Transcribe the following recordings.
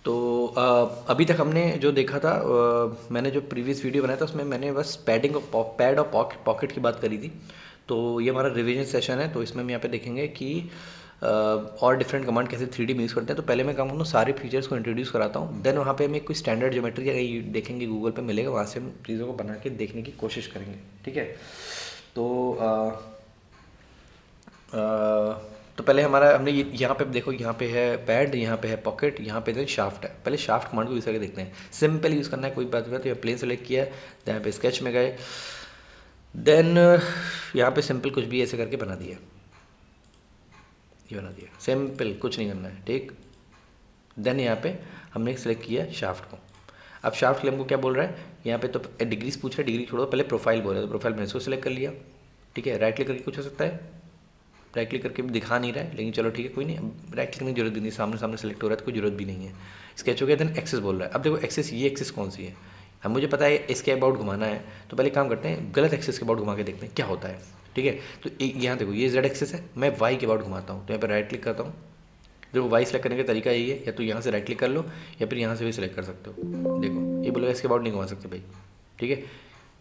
तो अभी तक हमने जो देखा था, मैंने जो प्रीवियस वीडियो बनाया था उसमें मैंने बस पैड और पॉकेट की बात करी थी। तो ये हमारा रिवीजन सेशन है, तो इसमें हम यहाँ पे देखेंगे कि और डिफरेंट कमांड कैसे 3D में यूज़ करते हैं। तो पहले मैं काम करूँ सारे फीचर्स को इंट्रोड्यूस कराता हूँ, देन वहाँ पे हमें कोई स्टैंडर्ड ज्योमेट्री या कहीं देखेंगे गूगल पे मिलेगा, वहाँ से हम चीज़ों को बना के देखने की कोशिश करेंगे। ठीक है। तो तो पहले हमारा हमने यहाँ पे देखो, यहाँ पे है पैड, यहाँ पे है पॉकेट, यहाँ पे शाफ्ट है। पहले शाफ्ट कमांड को यूज़ करके देखते हैं। सिंपल यूज़ करना है, कोई बात नहीं। तो यहाँ प्लेन सेलेक्ट किया, यहाँ पे स्केच में गए, देन यहाँ पे सिंपल कुछ भी ऐसे करके बना दिया, ये बना दिया। सिंपल, कुछ नहीं करना है, ठीक। देन यहाँ पे हमने सेलेक्ट किया शाफ्ट को। अब शाफ्ट के लिए हमको क्या बोल रहा है, यहाँ पे तो डिग्रीज पूछ रहा है, डिग्री छोड़ो, पहले प्रोफाइल बोल रहा है। तो प्रोफाइल मैंने इसको सेलेक्ट कर लिया। ठीक है, राइट क्लिक करके कुछ हो सकता है, राइट क्लिक करके भी दिखा नहीं रहा है, लेकिन चलो ठीक है, कोई नहीं। राइट क्लिक करने की जरूरत भी नहीं, सामने सामने सेलेक्ट हो रहा है तो कोई जरूरत भी नहीं है। स्केच हो गया, देन एक्सेस बोल रहा है। अब देखो एक्सेस, ये एक्सेस कौन सी है। हम मुझे पता है इसके अबाउट घुमाना है, तो पहले काम करते हैं गलत एक्सेस के अबाउट घुमा के देखते हैं क्या होता है। ठीक है, तो यहाँ देखो ये जेड एक्सेस है, मैं वाई के अबाउट घुमाता हूँ। तो यहाँ पर राइट क्लिक करता हूँ। देखो वाई सेलेक्ट करने का तरीका यही है, या तो यहाँ से राइट क्लिक कर लो या फिर यहाँ से भी सिलेक्ट कर सकते हो। देखो ये बोलेगा इसके अबाउट नहीं घुमा सकते भाई। ठीक है,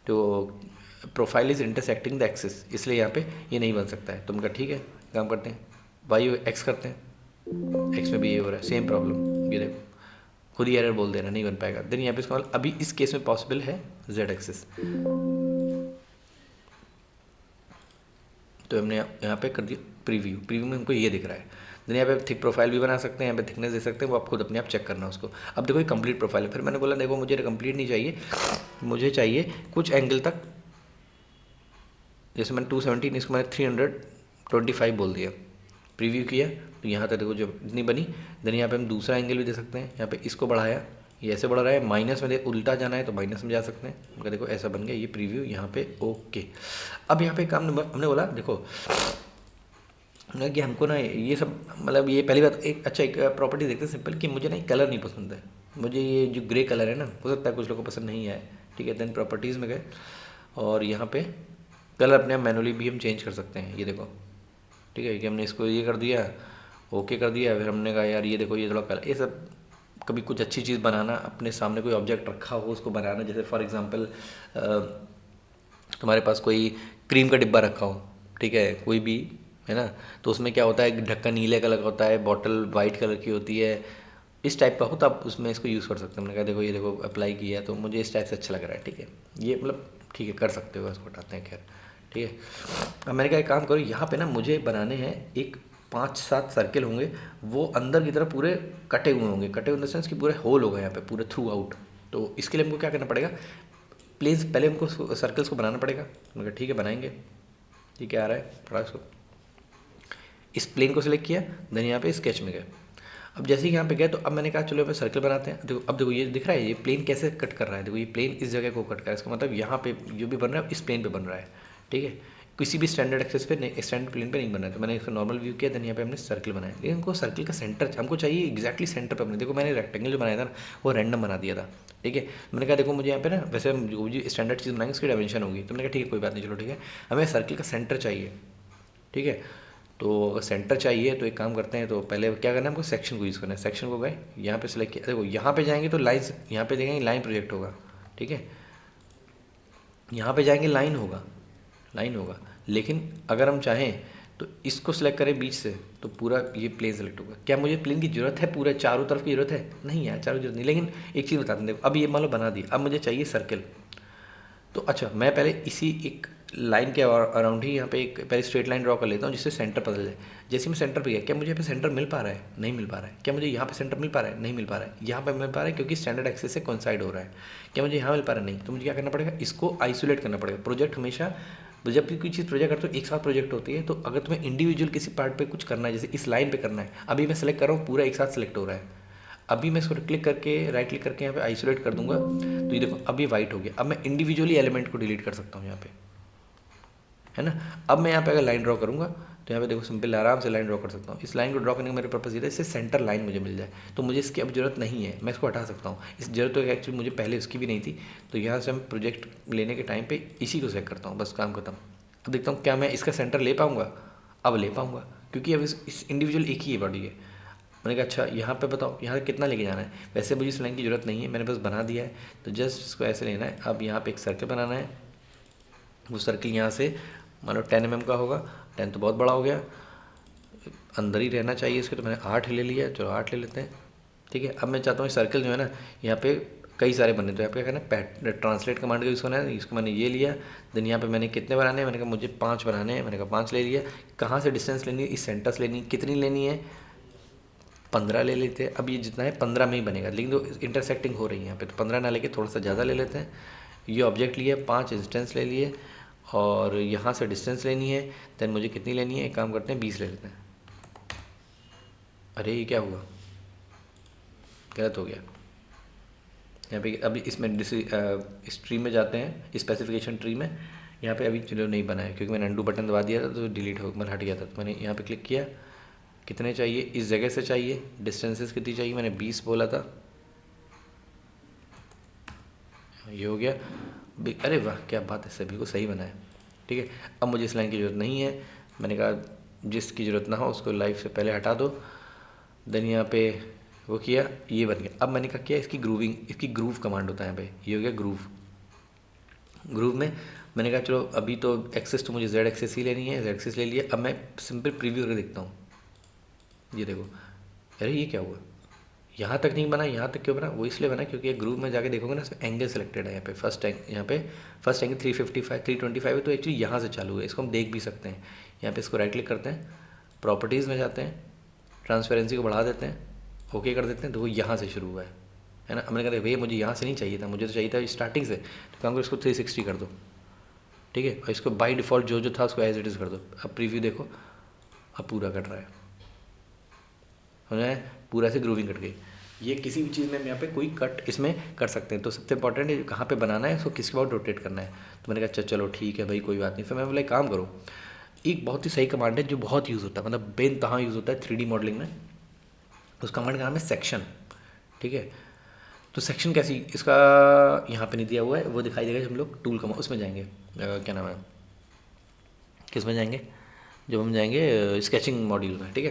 तो profile is intersecting the axes, इसलिए यहाँ पे ये नहीं बन सकता है। तो हम कहा ठीक है, काम करते हैं वाई एक्स करते हैं। एक्स में भी ये हो रहा है, सेम प्रॉब्लम। ये देखो खुद ही एरर बोल दे रहा है, नहीं बन पाएगा। देन यहाँ पे इसका मतलब अभी इस केस में पॉसिबल है जेड एक्सेस। तो हमने यहाँ पे कर दिया प्रीव्यू। प्रीव्यू में हमको ये दिख रहा है। देन यहाँ पे थिक प्रोफाइल भी बना सकते हैं, यहाँ पे थिकनेस दे सकते हैं, वो आप खुद अपने आप चेक करना उसको। अब देखो ये कंप्लीट प्रोफाइल है। फिर मैंने बोला देखो मुझे कंप्लीट नहीं चाहिए, मुझे चाहिए कुछ एंगल तक। जैसे मैंने 217, इसको मैंने 325 बोल दिया। प्रीव्यू किया तो यहाँ तक देखो जो इतनी बनी। देन यहाँ पे हम दूसरा एंगल भी दे सकते हैं। यहाँ पे इसको बढ़ाया, ये ऐसे बढ़ रहा है, माइनस में उल्टा जाना है तो माइनस में जा सकते हैं। उनका देखो ऐसा बन गया ये प्रीव्यू यहाँ पे। ओके, अब यहाँ पे काम हमने बोला देखो ना कि हमको ना ये सब, मतलब ये पहली बात एक अच्छा एक प्रॉपर्टी देखते हैं सिंपल, कि मुझे ना कलर नहीं पसंद है। मुझे ये जो ग्रे कलर है ना, हो सकता है कुछ लोगों को पसंद नहीं आए। ठीक है, देन प्रॉपर्टीज़ में गए और यहाँ पे कलर अपने आप मैनुअली भी हम चेंज कर सकते हैं। ये देखो ठीक है, कि हमने इसको ये कर दिया, ओके कर दिया। फिर हमने कहा यार ये देखो ये थोड़ा कलर, ये सब कभी कुछ अच्छी चीज़ बनाना, अपने सामने कोई ऑब्जेक्ट रखा हो उसको बनाना। जैसे फॉर एग्जांपल तुम्हारे पास कोई क्रीम का डिब्बा रखा हो, ठीक है, कोई भी है ना, तो उसमें क्या होता है ढक्कन नीले कलर का होता है, बॉटल वाइट कलर की होती है। इस टाइप का हो तो आप उसमें इसको यूज़ कर सकते हैं। हमने कहा देखो ये देखो अप्लाई किया है तो मुझे इस टाइप से अच्छा लग रहा है। ठीक है, ये मतलब ठीक है, कर सकते हो, इसको हटाते हैं। खैर ठीक है, अब मैंने कहा एक काम करो, यहाँ पे ना मुझे बनाने हैं एक 5-7 सर्किल होंगे, वो अंदर की तरफ पूरे कटे हुए होंगे। कटे हुए इन द सेंस कि पूरे होल होगा यहाँ पे पूरे थ्रू आउट। तो इसके लिए हमको क्या करना पड़ेगा, प्लेन्स पहले हमको सर्कल्स को बनाना पड़ेगा। मैंने कहा ठीक है बनाएंगे। ठीक है, आ रहा है थोड़ा इसको, इस प्लेन को सिलेक्ट किया, देन यहाँ पे स्केच में गए। अब जैसे ही यहाँ पे गए तो अब मैंने कहा चलो यहाँ पे सर्कल बनाते हैं। देखो अब देखो ये दिख रहा है, ये प्लेन कैसे कट कर रहा है। देखो ये प्लेन इस जगह को कट कर रहा है, इसका मतलब यहाँ पे जो भी बन रहा है इस प्लेन पे बन रहा है। ठीक है, किसी भी स्टैंडर्ड एक्सेस पे नहीं, स्टैंडर्ड प्लेन पे नहीं बन रहा है। तो मैंने इसका नॉर्मल व्यू किया, देन यहाँ पे हमने सर्कल बनाया। लेकिन हमको सर्कल का सेंटर हमको चाहिए एग्जैक्टली सेंटर पे। हमने देखो मैंने रेक्टेंगल जो बनाया था ना वो रैंडम बना दिया था। ठीक है, मैंने कहा देखो मुझे यहाँ पे ना वैसे हम जो भी स्टैंडर्ड चीज़ बनाएंगे उसकी डायमेंशन होगी। तो मैंने कहा ठीक है कोई बात नहीं, चलो ठीक है, हमें सर्कल का सेंटर चाहिए। ठीक है, तो अगर सेंटर चाहिए तो एक काम करते हैं, तो पहले क्या करना है हमको, सेक्शन को यूज़ करना है। सेक्शन को गए, यहाँ पे सेलेक्ट किया, देखो यहाँ पे जाएंगे तो लाइन, यहाँ पे देखेंगे लाइन प्रोजेक्ट होगा। ठीक है, यहाँ पे जाएंगे लाइन होगा, लाइन होगा। लेकिन अगर हम चाहें तो इसको सिलेक्ट करें बीच से तो पूरा ये प्लेन सेलेक्ट होगा। क्या मुझे प्लेन की ज़रूरत है, पूरे चारों तरफ की ज़रूरत है? नहीं यार, चारों जरूरत नहीं। लेकिन एक चीज़ बताते हैं, देखो अब ये मान लो बना दी, अब मुझे चाहिए सर्कल। तो अच्छा मैं पहले इसी एक लाइन के अराउंड ही यहाँ पे एक पहले स्ट्रेट लाइन ड्रॉ कर लेता हूँ जिससे सेंटर पता जाए। जैसे मैं सेंटर पे गया, क्या मुझे यहाँ पे सेंटर मिल पा रहा है? नहीं मिल पा रहा है। क्या मुझे यहाँ पे सेंटर मिल पा रहा है? नहीं मिल पा रहा है। यहाँ पे मिल पा रहा है क्योंकि स्टैंडर्ड एक्सेस से कोइंसाइड हो रहा है। क्या मुझे यहाँ मिल पा रहा है? नहीं। तो मुझे क्या करना पड़ेगा, इसको आइसोलेट करना पड़ेगा। प्रोजेक्ट हमेशा, जब भी कोई चीज़ प्रोजेक्ट करते हो एक साथ प्रोजेक्ट होती है। तो अगर तुम्हें इंडिविजुअल किसी पार्ट पे कुछ करना है, जैसे इस लाइन पे करना है, अभी मैं सेलेक्ट कर रहा हूँ पूरा एक साथ सेलेक्ट हो रहा है। अभी मैं इसको क्लिक करके राइट क्लिक करके यहाँ पे आइसोलेट कर दूंगा तो ये देखो अभी वाइट हो गया। अब मैं इंडिविजुअली एलिमेंट को डिलीट कर सकता हूँ यहाँ पे, है ना। अब मैं यहाँ पे अगर लाइन ड्रॉ करूँगा तो यहाँ पे देखो सिंपल आराम से लाइन ड्रॉ कर सकता हूँ। इस लाइन को ड्रॉ करने का मेरे पर्पज़ ये था इससे सेंटर लाइन मुझे मिल जाए। तो मुझे इसकी अब जरूरत नहीं है, मैं इसको हटा सकता हूँ। इस जरूरत तो एक्चुअली मुझे पहले उसकी भी नहीं थी। तो यहाँ से हम प्रोजेक्ट लेने के टाइम पे इसी को सेलेक्ट करता हूँ, बस काम खत्म। अब देखता हूँ क्या मैं इसका सेंटर ले पाऊँगा। अब ले पाऊँगा क्योंकि अब इस इंडिविजुअल एक ही बॉडी है। मैंने कहा अच्छा यहाँ पे बताओ यहाँ कितना लेके जाना है। वैसे मुझे इस लाइन की ज़रूरत नहीं है, मैंने बस बना दिया है, तो जस्ट इसको ऐसे लेना है। अब यहाँ पे एक सर्कल बनाना है, वो सर्कल यहाँ से मान लो 10 mm का होगा, 10 तो बहुत बड़ा हो गया, अंदर ही रहना चाहिए इसके, तो मैंने 8 ले लिया, चलो 8 ले लेते हैं। ठीक है, अब मैं चाहता हूँ सर्कल जो है ना यहाँ पे कई सारे बने, तो यहाँ पे क्या करना है, ट्रांसलेट कमांड का यूज़ करना है। इसको मैंने ये लिया, देन यहाँ पे मैंने कितने बनाने हैं, मैंने कहा मुझे 5 बनाने हैं, मैंने कहा 5 ले लिया। कहाँ से डिस्टेंस लेनी है, इस सेंटर से लेनी है, कितनी लेनी है, 15 ले लेते हैं। अब ये जितना है 15 में ही बनेगा, लेकिन तो इंटरसेक्टिंग हो रही है यहाँ पे, तो 15 ना लेके थोड़ा सा ज़्यादा ले लेते हैं। ये ऑब्जेक्ट लिया, 5 इंस्टेंस ले लिए, और यहाँ से डिस्टेंस लेनी है, देन मुझे कितनी लेनी है, एक काम करते हैं 20 ले लेते हैं। अरे ये क्या हुआ, गलत हो गया। यहाँ पे अभी इसमें इस ट्री में जाते हैं, स्पेसिफिकेशन ट्री में, यहाँ पे अभी चलो नहीं बना है क्योंकि मैंने अंडू बटन दबा दिया था तो डिलीट हो मतलब हट गया था। तो मैंने यहाँ पे क्लिक किया, कितने चाहिए, इस जगह से चाहिए, डिस्टेंसेस कितनी चाहिए, मैंने 20 बोला था, ये हो गया। अरे वाह क्या बात है, सभी को सही बना है। ठीक है, अब मुझे इस लाइन की ज़रूरत नहीं है, मैंने कहा जिसकी ज़रूरत ना हो उसको लाइफ से पहले हटा दो। देन यहाँ पे वो किया, ये बन गया। अब मैंने क्या किया, इसकी ग्रूविंग, इसकी ग्रूव कमांड होता है यहाँ पे, ये हो गया ग्रूव। ग्रूव में मैंने कहा चलो अभी तो एक्सेस तो मुझे जेड एक्सेस ही लेनी है, जेड एक्सेस ले लिया। अब मैं सिंपल प्रीव्यू करके देखता हूँ, ये देखो, अरे ये क्या हुआ, यहाँ तक नहीं बना, यहाँ तक क्यों बना, वो इसलिए बना क्योंकि ग्रुप में जाके देखोगे ना, इसमें एंगल सेलेक्टेड है, यहाँ पे फर्स्ट एंगल 355 325 है, तो एक्चुअली यहाँ से चालू है, इसको हम देख भी सकते हैं। यहाँ पे इसको राइट क्लिक करते हैं, प्रॉपर्टीज़ में जाते हैं, ट्रांसपेरेंसी को बढ़ा देते हैं, ओके कर देते हैं, तो वो यहाँ से शुरू हुआ है ना। हमने कहा भैया मुझे यहाँ से नहीं चाहिए था, मुझे तो चाहिए था स्टार्टिंग से, तो काम करो इसको 360 कर दो। ठीक है, और इसको बाई डिफ़ॉल्ट जो जो था उसको एज इट इज़ कर दो। अब प्रीव्यू देखो, अब पूरा कट रहा है, पूरा से ग्रूविंग कट गई। ये किसी भी चीज़ में हम यहाँ पे कोई कट इसमें कर सकते हैं। तो सबसे इंपॉर्टेंट है कहाँ पे बनाना है, इसको किसके बाद रोटेट करना है। तो मैंने कहा अच्छा चलो ठीक है भाई कोई बात नहीं। फिर मैं बोला एक काम करो, एक बहुत ही सही कमांड है जो बहुत यूज़ होता है, मतलब बेनतहा यूज़ होता है 3D मॉडलिंग में। उस कमांड का नाम है सेक्शन। ठीक है, तो सेक्शन कैसी, इसका यहाँ पे नहीं दिया हुआ है, वो दिखाई देगा जब हम लोग टूल कमा उसमें जाएंगे, क्या नाम है, किस में जाएंगे, जब हम जाएंगे स्केचिंग मॉड्यूल में। ठीक है,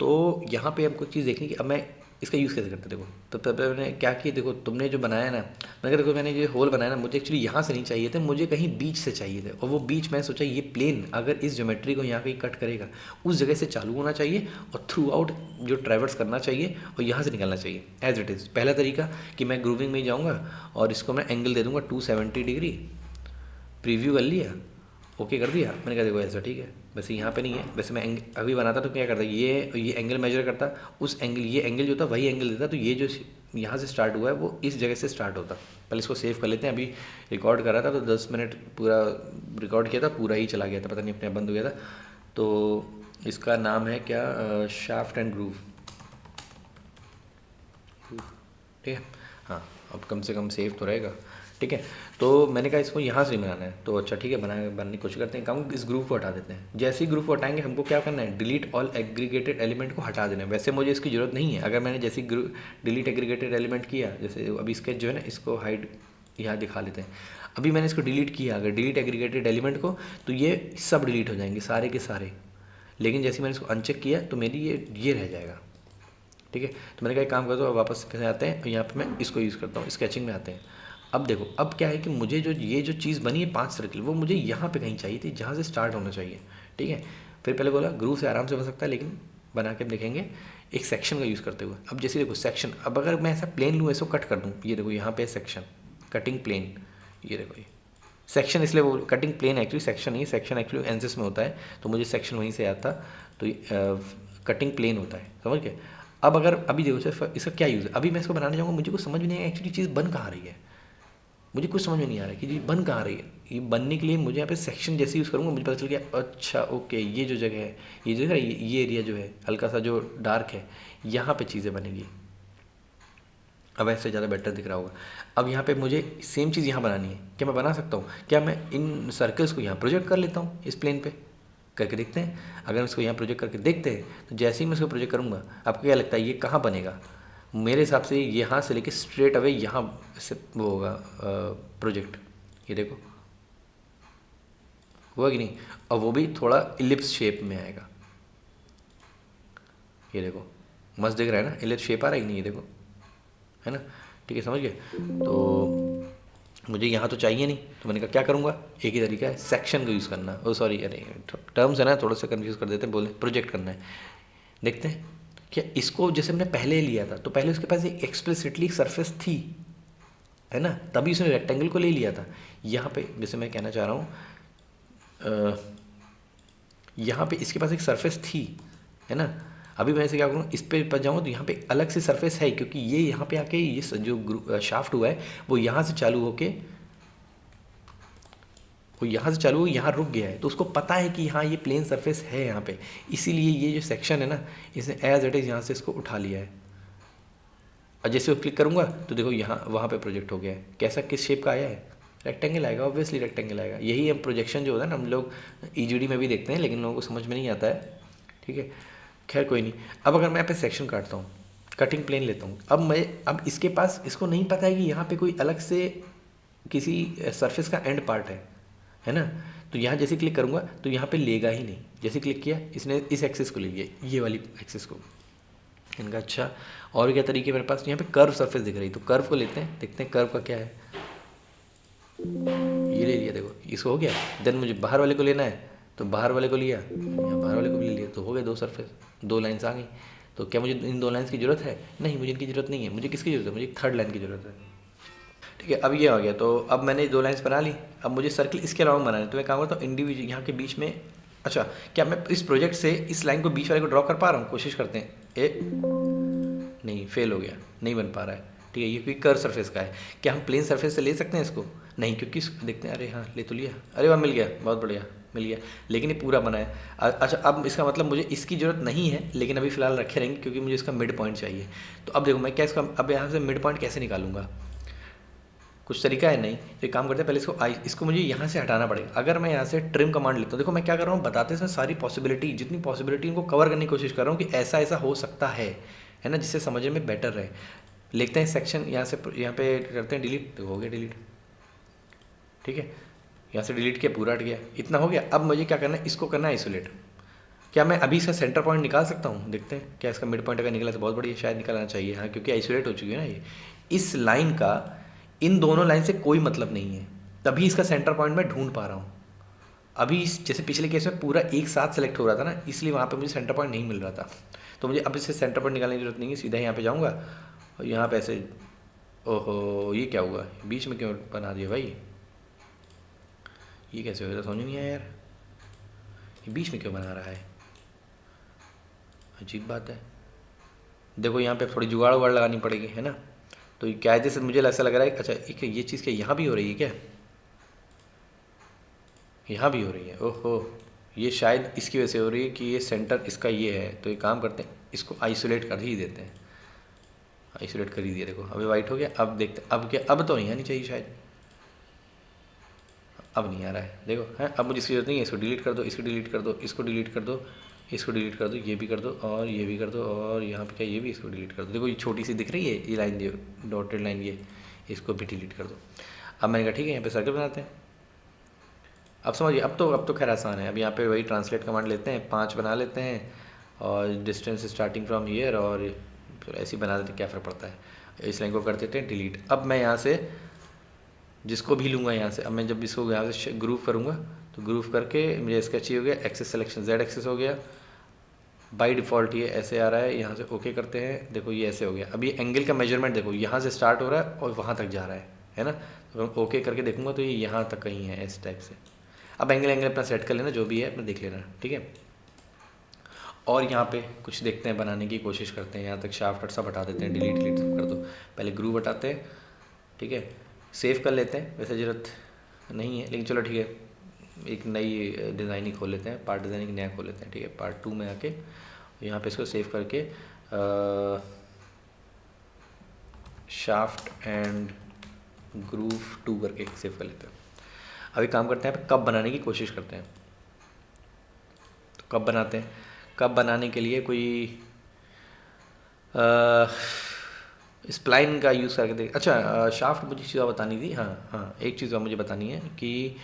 तो यहाँ पे हमको चीज़ देखनी कि अब मैं इसका यूज़ कैसे करता, देखो तो तब मैंने क्या किया, देखो तुमने जो बनाया ना, मैंने कहा देखो मैंने जो होल बनाया ना, मुझे एक्चुअली यहाँ से नहीं चाहिए थे, मुझे कहीं बीच से चाहिए थे, और वो बीच मैंने सोचा ये प्लेन अगर इस ज्योमेट्री को यहाँ कहीं कट करेगा, उस जगह से चालू होना चाहिए और थ्रू आउट जो ट्रैवर्स करना चाहिए और यहाँ से निकलना चाहिए एज इट इज़। पहला तरीका कि मैं ग्रूविंग में ही जाऊँगा और इसको मैं एंगल दे दूँगा 270 डिग्री, प्रीव्यू कर लिया, ओके कर दिया। मैंने कहा देखो ऐसा ठीक है, वैसे यहाँ पे नहीं है, वैसे मैं अभी बनाता तो क्या करता, ये एंगल मेजर करता, उस एंगल ये एंगल जो था वही एंगल देता, तो ये जो यहाँ से स्टार्ट हुआ है वो इस जगह से स्टार्ट होता। पहले इसको सेव कर लेते हैं, अभी रिकॉर्ड कर रहा था तो 10 मिनट पूरा रिकॉर्ड किया था, पूरा ही चला गया था, पता नहीं अपने आप बंद हो गया था। तो इसका नाम है क्या, शाफ्ट एंड ग्रूव। ठीक है, हाँ अब कम से कम सेव तो रहेगा। ठीक है, तो मैंने कहा इसको यहाँ से नहीं बनाना है, तो अच्छा ठीक है बनाने की कोशिश करते हैं। काम इस ग्रुप को हटा देते हैं, जैसे ही ग्रुप को हटाएंगे हमको क्या करना है, डिलीट ऑल एग्रीगेटेड एलिमेंट को हटा देना है। वैसे मुझे इसकी ज़रूरत नहीं है, अगर मैंने जैसे डिलीट एग्रीगेटेड एलिमेंट किया, जैसे अभी स्केच जो है ना इसको हाइड यहाँ दिखा लेते हैं, अभी मैंने इसको डिलीट किया, अगर डिलीट एग्रीगेटेड एलिमेंट को, तो ये सब डिलीट हो जाएंगे सारे के सारे। लेकिन जैसे मैंने इसको अनचेक किया तो मेरी ये रह जाएगा। ठीक है, तो मैंने कहा एक काम करता हूँ, वापस फिर आते हैं और यहाँ पे मैं इसको यूज़ करता हूँ, स्केचिंग में आते हैं। अब देखो अब क्या है कि मुझे जो ये जो चीज़ बनी है 5 सर्किल, वो मुझे यहाँ पे कहीं चाहिए थी जहाँ से स्टार्ट होना चाहिए। ठीक है, फिर पहले बोला ग्रूव से आराम से बन सकता है, लेकिन बना के देखेंगे एक सेक्शन का यूज़ करते हुए। अब जैसे देखो सेक्शन, अब अगर मैं ऐसा प्लेन लूँ, इसको कट कर दूँ, ये देखो यहाँ पे सेक्शन, कटिंग प्लेन, ये देखो ये सेक्शन, इसलिए वो कटिंग प्लेन एक्चुअली सेक्शन नहीं, सेक्शन एक्चुअली एनसिस में होता है, तो मुझे सेक्शन वहीं से आता, तो कटिंग प्लेन होता है, समझ गए। अब अगर अभी देखो सिर्फ इसका क्या यूज़ है, अभी मैं इसको बनाने जाऊँगा, मुझे कुछ समझ में नहीं आएगा एक्चुअली चीज़ बन कहाँ रही है, मुझे कुछ समझ में नहीं आ रहा है कि ये बन कहाँ रही है। ये बनने के लिए मुझे यहाँ पे सेक्शन जैसे यूज़ करूँगा, मुझे पता चल गया अच्छा ओके ये जो जगह है, ये जो है ये एरिया जो है हल्का सा जो डार्क है, यहाँ पे चीज़ें बनेगी। अब ऐसे ज़्यादा बेटर दिख रहा होगा। अब यहाँ पे मुझे सेम चीज़ यहाँ बनानी है, क्या मैं बना सकता हूँ, क्या मैं इन सर्कल्स को यहाँ प्रोजेक्ट कर लेता हूँ इस प्लेन पे, करके देखते हैं। अगर हम इसको यहाँ प्रोजेक्ट करके देखते हैं तो जैसे ही मैं इसको प्रोजेक्ट करूँगा, आपको क्या लगता है ये कहाँ बनेगा, मेरे हिसाब से यहाँ से लेके स्ट्रेट अवे यहाँ से वो होगा प्रोजेक्ट, ये देखो हुआ कि नहीं, और वो भी थोड़ा इलिप्स शेप में आएगा, ये देखो मस्त दिख रहा है ना, इलेट शेप आ रहा है कि नहीं, ये देखो, है ना, ठीक है, समझ गए। तो मुझे यहाँ तो चाहिए नहीं, तो मैंने कहा क्या करूँगा, एक ही तरीका है, सेक्शन का यूज़ करना। ओ सॉरी, अरे टर्म्स है ना, थोड़ा सा कन्फ्यूज़ कर देते हैं, बोले प्रोजेक्ट करना है। देखते हैं क्या इसको, जैसे हमने पहले लिया था तो पहले उसके पास एक एक्सप्लिसिटली सरफेस थी, है ना, तभी उसने रेक्टेंगल को ले लिया था। यहाँ पे जैसे मैं कहना चाह रहा हूँ, यहाँ पे इसके पास एक सरफेस थी, है ना। अभी मैं ऐसे क्या करूँ, इस पे जाऊँ तो यहाँ पे अलग से सरफेस है, क्योंकि ये यहाँ पे आके ये जो शाफ्ट हुआ है वो यहाँ से चालू होके, वो यहाँ से चालू हो यहाँ रुक गया है, तो उसको पता है कि हाँ ये प्लेन सरफेस है यहाँ पे, इसीलिए ये जो सेक्शन है ना, इसने एज इट इज़ यहाँ से इसको उठा लिया है। और जैसे वो क्लिक करूँगा तो देखो यहाँ वहाँ पे प्रोजेक्ट हो गया है। कैसा, किस शेप का आया है, रेक्टेंगल आएगा, ऑब्वियसली रेक्टेंगल आएगा। यही हम प्रोजेक्शन जो होता है ना, हम लोग ईजीडी में भी देखते हैं, लेकिन लोगों को समझ में नहीं आता है, ठीक है, खैर कोई नहीं। अब अगर मैं यहाँ पे सेक्शन काटता हूँ, कटिंग प्लेन लेता हूँ, अब इसके पास, इसको नहीं पता है कि यहाँ पे कोई अलग से किसी सरफेस का एंड पार्ट है ना। तो यहाँ जैसे क्लिक करूँगा तो यहाँ पे लेगा ही नहीं, जैसे क्लिक किया इसने इस एक्सिस को ले लिया, ये वाली एक्सिस को। इनका अच्छा, और क्या तरीके मेरे पास, यहाँ पे कर्व सरफेस दिख रही, तो कर्व को लेते हैं, देखते हैं कर्व का क्या है। ये ले लिया, देखो इसको हो गया। देन मुझे बाहर वाले को लेना है, तो बाहर वाले को लिया, यहाँ बाहर वाले को भी ले लिया, तो हो गए दो सरफेस, दो लाइन्स आ गई। तो क्या मुझे इन दो लाइन्स की ज़रूरत है, नहीं मुझे इनकी ज़रूरत नहीं है, मुझे किसकी ज़रूरत है, मुझे एक थर्ड लाइन की ज़रूरत है, ठीक है। अब ये आ गया, तो अब मैंने दो लाइन्स बना ली, अब मुझे सर्कल इसके अलावा बनाना है, तो मैं काम करता हूँ इंडिविजुअल यहाँ के बीच में। अच्छा, क्या मैं इस प्रोजेक्ट से इस लाइन को बीच वाले को ड्रॉ कर पा रहा हूँ, कोशिश करते हैं। नहीं, फेल हो गया, नहीं बन पा रहा है, ठीक है। ये कोई कर्व सरफेस का है, क्या हम प्लेन सरफेस से ले सकते हैं इसको, नहीं, क्योंकि देखते हैं, अरे हाँ ले तो लिया, अरे वाह मिल गया, बहुत बढ़िया मिल गया, लेकिन ये पूरा बना है। अच्छा, अब इसका मतलब मुझे इसकी ज़रूरत नहीं है, लेकिन अभी फ़िलहाल रखे रहेंगे क्योंकि मुझे इसका मिड पॉइंट चाहिए। तो अब देखो मैं क्या इसका, अब यहाँ से मिड पॉइंट कैसे निकालूंगा, कुछ तरीका है, नहीं तो एक काम करते हैं, पहले इसको मुझे यहाँ से हटाना पड़ेगा। अगर मैं यहाँ से ट्रिम कमांड लेता हूँ, देखो मैं क्या कर रहा हूँ, बताते समय सारी पॉसिबिलिटी, जितनी पॉसिबिलिटी उनको कवर करने की कोशिश कर रहा हूँ कि ऐसा ऐसा हो सकता है ना, जिससे समझने में बेटर रहे। लिखते हैं सेक्शन, यहाँ से यहाँ पे करते हैं डिलीट, तो हो गया डिलीट, ठीक है। यहाँ से डिलीट किया, पूरा हट गया, इतना हो गया। अब मुझे क्या करना है, इसको करना है आइसोलेट। क्या मैं अभी इसका सेंटर पॉइंट निकाल सकता हूँ, देखते हैं क्या इसका मिड पॉइंट अगर निकला तो बहुत बढ़िया, शायद निकलना चाहिए, हाँ, क्योंकि आइसोलेट हो चुकी है ना ये। इस लाइन का इन दोनों लाइन से कोई मतलब नहीं है, तभी इसका सेंटर पॉइंट मैं ढूंढ पा रहा हूँ। अभी जैसे पिछले केस में पूरा एक साथ सेलेक्ट हो रहा था ना, इसलिए वहाँ पे मुझे सेंटर पॉइंट नहीं मिल रहा था। तो मुझे अब इससे सेंटर पॉइंट निकालने की जरूरत नहीं है, सीधा यहाँ पे जाऊँगा और यहाँ पे ऐसे, ओहो ये क्या हुआ, बीच में क्यों बना दिया भाई, ये कैसे हो गया, समझ नहीं आया यार, ये बीच में क्यों बना रहा है, अजीब बात है। देखो यहाँ पे थोड़ी जुगाड़ उगाड़ लगानी पड़ेगी, है ना। तो ये क्या है, जैसे मुझे ऐसा लग रहा है, अच्छा एक ये चीज़ क्या यहाँ भी हो रही है क्या, यहाँ भी हो रही है, ओहो, ये शायद इसकी वजह से हो रही है कि ये सेंटर इसका ये है। तो एक काम करते हैं, इसको आइसोलेट कर ही देते हैं, आइसोलेट कर ही दिया, देखो अभी वाइट हो गया। अब देखते हैं, अब क्या, अब तो नहीं आनी चाहिए शायद, अब नहीं आ रहा है, देखो है। अब मुझे इसकी जरूरत नहीं है, इसको डिलीट कर दो, इसको डिलीट कर दो, इसको डिलीट कर दो, इसको डिलीट कर दो, ये भी कर दो और ये भी कर दो, और यहाँ पे क्या, ये भी इसको डिलीट कर दो। देखो ये छोटी सी दिख रही है ये लाइन, जो डॉटेड लाइन, ये इसको भी डिलीट कर दो। अब मैंने कहा ठीक है, यहाँ पे सर्कल बनाते हैं। अब समझिए, अब तो खैर आसान है। अब यहाँ पे वही ट्रांसलेट कमांड लेते हैं, 5 बना लेते हैं और डिस्टेंस स्टार्टिंग फ्रॉम ईयर, और फिर ऐसे ही बना देते हैं, क्या फ़र्क पड़ता है। इस लाइन को कर देते हैं डिलीट। अब मैं यहाँ से जिसको भी लूँगा यहाँ से, अब मैं जब इसको यहाँ से ग्रूव करूँगा तो ग्रूव करके मुझे इसका चाहिए हो गया, एक्सेस सिलेक्शन जेड एक्सेस हो गया, बाय डिफ़ॉल्ट ये ऐसे आ रहा है। यहाँ से ओके करते हैं, देखो ये ऐसे हो गया। अब ये एंगल का मेजरमेंट देखो, यहाँ से स्टार्ट हो रहा है और वहाँ तक जा रहा है ना। तो मैं ओके करके देखूँगा तो ये यहाँ तक कहीं है, इस टाइप से। अब एंगल अपना सेट कर लेना, जो भी है अपना देख लेना, ठीक है। और यहाँ पे कुछ देखते हैं, बनाने की कोशिश करते हैं। यहाँ तक शाफ्ट सब हटा देते हैं, डिलीट डिलीट सब कर दो। पहले ग्रूव हटाते हैं, ठीक है, सेव कर लेते हैं, वैसे ज़रूरत नहीं है लेकिन चलो ठीक है। एक नई डिज़ाइन ही खोल लेते हैं, पार्ट डिज़ाइनिंग नया खोल लेते हैं, ठीक है। पार्ट 2 में आके यहाँ पे इसको सेव करके शाफ्ट एंड ग्रूव 2 करके सेव कर लेते हैं। अभी काम करते हैं, कब बनाने की कोशिश करते हैं। तो कब बनाते हैं, कब बनाने के लिए कोई स्प्लाइन का यूज़ करके देख। अच्छा शाफ्ट मुझे चीज़ बतानी थी, हाँ हाँ, एक चीज़ और मुझे बतानी है कि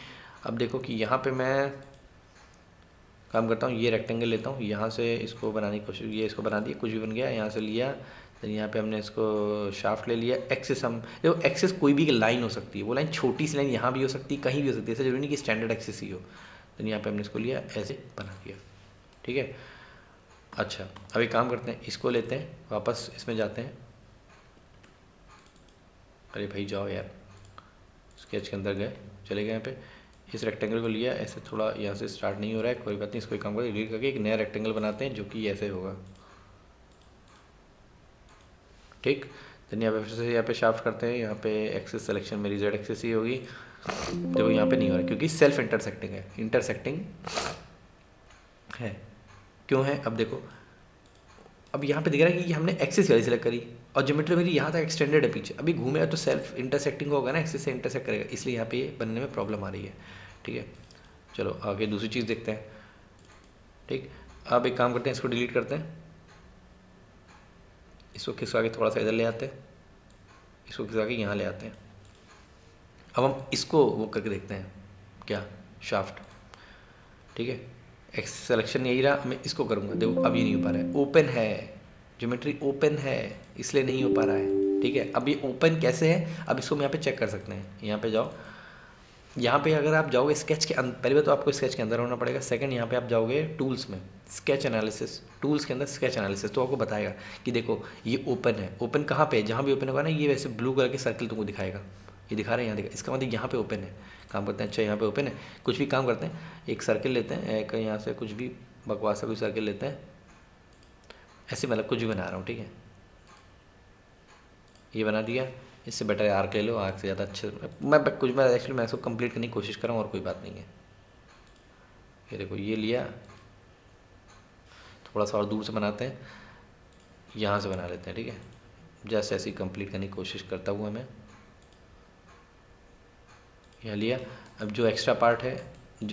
अब देखो कि यहाँ पे मैं काम करता हूँ, ये रेक्टेंगल लेता हूँ, यहाँ से इसको बनाने की कोशिश, ये इसको बना दिया, कुछ भी बन गया, यहाँ से लिया, देन यहाँ पे हमने इसको शाफ्ट ले लिया। एक्सिस हम देखो, एक्सिस कोई भी लाइन हो सकती है, वो लाइन छोटी सी लाइन यहाँ भी हो सकती है, कहीं भी हो सकती है, ऐसा जरूरी नहीं कि स्टैंडर्ड एक्सिस ही हो। देन यहाँ पे हमने इसको लिया, ऐसे बना दिया, ठीक है। अच्छा, अब एक काम करते हैं, इसको लेते हैं, वापस इसमें जाते हैं। अरे भाई जाओ यार, स्केच के अंदर गए, चले गए यहाँ पे, इस रेक्टेंगल को लिया, ऐसे थोड़ा यहाँ से स्टार्ट नहीं हो रहा है, कोई बात नहीं, इसको एक काम करके डिलीट करके एक नया रेक्टेंगल बनाते हैं जो कि ऐसे होगा, ठीक। देन यहाँ पे फिर से यहाँ पे शाफ्ट करते हैं, यहाँ पे एक्सिस सिलेक्शन मेरी जेड एक्सिस ही होगी। देखो यहाँ पे नहीं हो रहा क्योंकि सेल्फ इंटरसेक्टिंग है, इंटरसेक्टिंग है, क्यों है, अब देखो, अब यहाँ पे दिख रहा है कि हमने एक्सिस वाली सेलेक्ट करी और ज्योमेट्री मेरी यहाँ तक एक्सटेंडेड है पीछे, अभी घूमेगा तो सेल्फ इंटरसेक्टिंग होगा ना, एक्सिस से इंटरसेक्ट करेगा, इसलिए यहाँ पे ये बनने में प्रॉब्लम आ रही है, ठीक है। चलो आगे दूसरी चीज़ देखते हैं, ठीक। अब एक काम करते हैं, इसको डिलीट करते हैं, इसको खिसका के थोड़ा सा इधर ले आते हैं, इसको खिसका के यहाँ ले आते हैं। अब हम इसको वो करके देखते हैं, क्या, शाफ्ट, ठीक है। एक्स सिलेक्शन यही रहा, मैं इसको करूँगा, देखो अब ये नहीं हो पा रहा है, ओपन है, ज्योमेट्री ओपन है, इसलिए नहीं हो पा रहा है, ठीक है। अब ये ओपन कैसे है, अब इसको हम यहाँ पे चेक कर सकते हैं, यहाँ पे जाओ, यहाँ पे अगर आप जाओगे स्केच के अंदर, पहले बात तो आपको स्केच के अंदर होना पड़ेगा, सेकंड यहाँ पे आप जाओगे टूल्स में, स्केच एनालिसिस, टूल्स के अंदर स्केच एनालिसिस, तो आपको बताएगा कि देखो ये ओपन है, ओपन कहाँ पे है, जहाँ भी ओपन होगा ना, ये वैसे ब्लू कलर के सर्कल तुमको दिखाएगा, ये दिखा रहे हैं यहाँ, देखा, इसका मतलब यहाँ पे ओपन है। काम करते हैं, अच्छा यहाँ पे ओपन है, कुछ भी काम करते हैं, एक सर्किल लेते हैं, एक यहाँ से कुछ भी बकवास का कोई सर्किल लेते हैं, ऐसे मतलब कुछ भी बना रहा हूँ, ठीक है, ये बना दिया, इससे बेटर आर्क ले लो, आर्क से ज़्यादा अच्छे, मैं कुछ मैं एक्चुअली मैं इसको कंप्लीट करने की कोशिश कर रहा हूँ और कोई बात नहीं है। ये देखो ये लिया, थोड़ा सा और दूर से बनाते हैं, यहाँ से बना लेते हैं, ठीक है, जैसे ऐसे ही कंप्लीट करने की कोशिश करता हुआ मैं यहाँ लिया। अब जो एक्स्ट्रा पार्ट है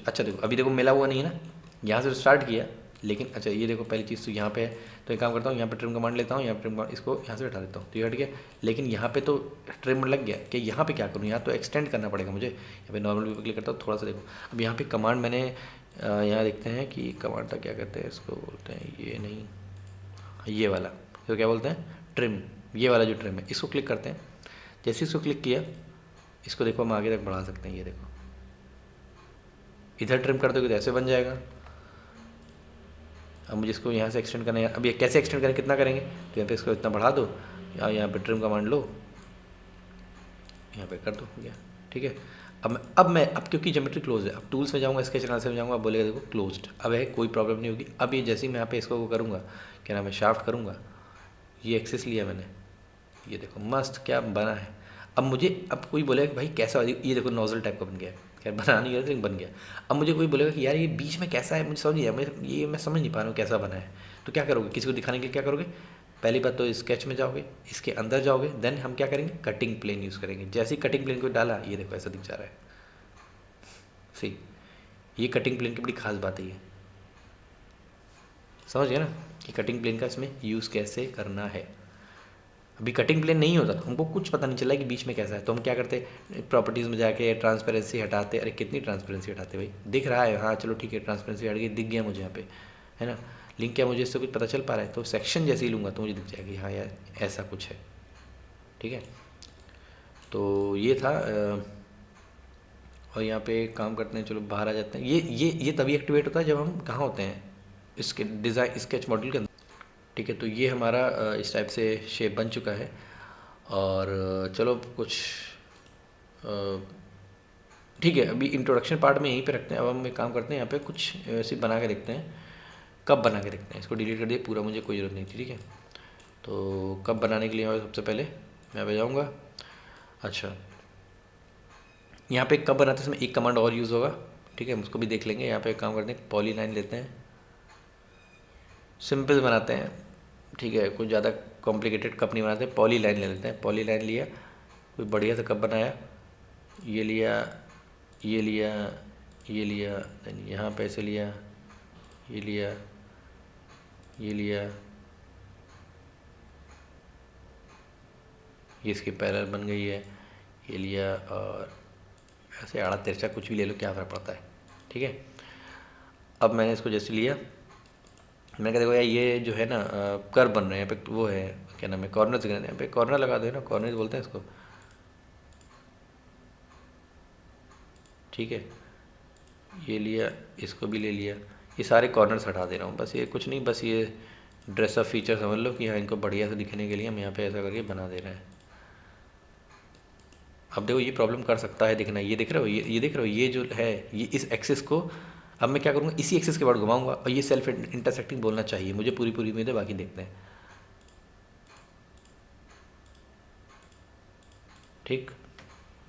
अच्छा देखो अभी देखो मिला हुआ नहीं है ना, यहाँ से स्टार्ट किया, लेकिन अच्छा ये देखो पहली चीज़ तो यहाँ पे है, तो एक काम करता हूँ, यहाँ पे ट्रिम कमांड लेता हूँ, यहाँ पे ट्रिम कमांड, इसको यहाँ से हटा देता हूँ, तो ये हट गया, लेकिन यहाँ पे तो ट्रिम लग गया, कि यहाँ पे क्या करूँ, यहाँ तो एक्सटेंड करना पड़ेगा मुझे, यहाँ पे नॉर्मल व्यू पे क्लिक करता हूँ, थोड़ा सा देखो, अब यहाँ पे कमांड मैंने यहाँ देखते हैं कि कमांड का क्या कहते हैं, इसको बोलते हैं, ये नहीं, ये वाला, तो क्या बोलते हैं, ट्रिम, ये वाला जो ट्रिम है, इसको क्लिक करते हैं, जैसे इसको क्लिक किया, इसको देखो हम आगे तक बढ़ा सकते हैं, ये देखो इधर ट्रिम कर दोगे तो ऐसे बन जाएगा। अब मुझे इसको यहाँ से एक्सटेंड करना है, अब ये कैसे एक्सटेंड करें, कितना करेंगे, तो यहाँ पे इसको इतना बढ़ा दो, या यहाँ पे ट्रिम कमांड लो, यहाँ पे कर दो, हो गया, ठीक है। अब क्योंकि ज्योमेट्री क्लोज है, अब टूल्स में जाऊँगा, स्केच एनालिसिस में जाऊँगा, अब बोलेगा देखो क्लोज्ड, अब है कोई प्रॉब्लम नहीं होगी। अब ये जैसे ही मैं यहाँ पे इसको वो करूँगा, क्या नाम है, शाफ्ट करूँगा, ये एक्सेस लिया मैंने, ये देखो मस्त क्या बना है। अब मुझे अब कोई बोलेगा कि भाई कैसा, ये देखो नोजल टाइप का बन गया, खैर बना नहीं गया लेकिन बन गया। अब मुझे कोई बोलेगा कि यार ये बीच में कैसा है, मुझे समझ नहीं आया, मैं समझ नहीं पा रहा हूँ कैसा बना है, तो क्या करोगे, किसी को दिखाने के लिए क्या करोगे, पहली बात तो स्केच में जाओगे, इसके अंदर जाओगे, देन हम क्या करेंगे, कटिंग प्लेन यूज़ करेंगे। जैसे ही कटिंग प्लेन को डाला, ये देखो ऐसा दिख जा रहा है, सही, ये कटिंग प्लेन की बड़ी खास बात है, ये समझ गया ना कि कटिंग प्लेन का इसमें यूज़ कैसे करना है। अभी कटिंग प्लेन नहीं होता तो हमको कुछ पता नहीं चला कि बीच में कैसा है, तो हम क्या करते, प्रॉपर्टीज़ में जाके ट्रांसपेरेंसी हटाते, अरे कितनी ट्रांसपेरेंसी हटाते भाई, दिख रहा है, हाँ चलो ठीक है, ट्रांसपेरेंसी हट गई, दिख गया मुझे यहाँ पे, है ना, लिंक क्या मुझे इससे कुछ पता चल पा रहा है, तो सेक्शन जैसे ही लूँगा तो मुझे दिख जाएगी, हाँ यार ऐसा कुछ है, ठीक है। तो ये था और यहाँ पे काम करते हैं, चलो बाहर आ जाते हैं। ये तभी एक्टिवेट होता है जब हम कहाँ होते हैं, इसके डिज़ाइन स्केच मॉड्यूल के अंदर, ठीक है। तो ये हमारा इस टाइप से शेप बन चुका है और चलो कुछ ठीक है, अभी इंट्रोडक्शन पार्ट में यहीं पे रखते हैं। अब हम एक काम करते हैं, यहाँ पे कुछ ऐसे बना के देखते हैं, कब बना के देखते हैं, इसको डिलीट कर दिया पूरा, मुझे कोई ज़रूरत नहीं थी, ठीक है। तो कब बनाने के लिए यहाँ पे सबसे पहले मैं यहाँ पे जाऊँगा, अच्छा यहाँ पे कब बनाते हैं, इसमें एक कमांड और यूज़ होगा, ठीक है, हम उसको भी देख लेंगे। यहाँ पे एक काम करते हैं, पॉलीलाइन लेते हैं, सिंपल बनाते हैं, ठीक है, कुछ ज़्यादा कॉम्प्लिकेटेड कप नहीं बनाते, पॉली लाइन ले लेते हैं। पॉली लाइन लिया, कोई बढ़िया सा कप बनाया, ये लिया, ये लिया, ये लिया, देन यहाँ पे ऐसे लिया, ये लिया, ये लिया, ये इसकी पैरेलल बन गई है, ये लिया, और ऐसे आड़ा तिरछा कुछ भी ले लो, क्या फ़र्क पड़ता है, ठीक है। अब मैंने इसको जैसे लिया, मैंने कहा देखो यार ये जो है ना कर्व बन रहे हैं यहाँ पे, वो है क्या नाम है, कॉर्नर, यहाँ पे कॉर्नर लगा दो ना, कॉर्नर बोलते हैं इसको, ठीक है। ये लिया, इसको भी ले लिया, ये सारे कॉर्नर्स हटा दे रहा हूँ बस, ये कुछ नहीं, बस ये ड्रेसअप फीचर समझ लो कि हाँ इनको बढ़िया से दिखने के लिए हम यहाँ पे ऐसा करके बना दे रहे हैं। अब देखो ये प्रॉब्लम कर सकता है दिखना, ये दिख रहे हो, ये दिख रहे हो, ये जो है ये इस एक्सिस को, अब मैं क्या करूँगा, इसी एक्सिस के बाद घुमाऊंगा और ये सेल्फ इंटरसेक्टिंग बोलना चाहिए मुझे, पूरी पूरी उम्मीद है, बाकी देखते हैं। ठीक,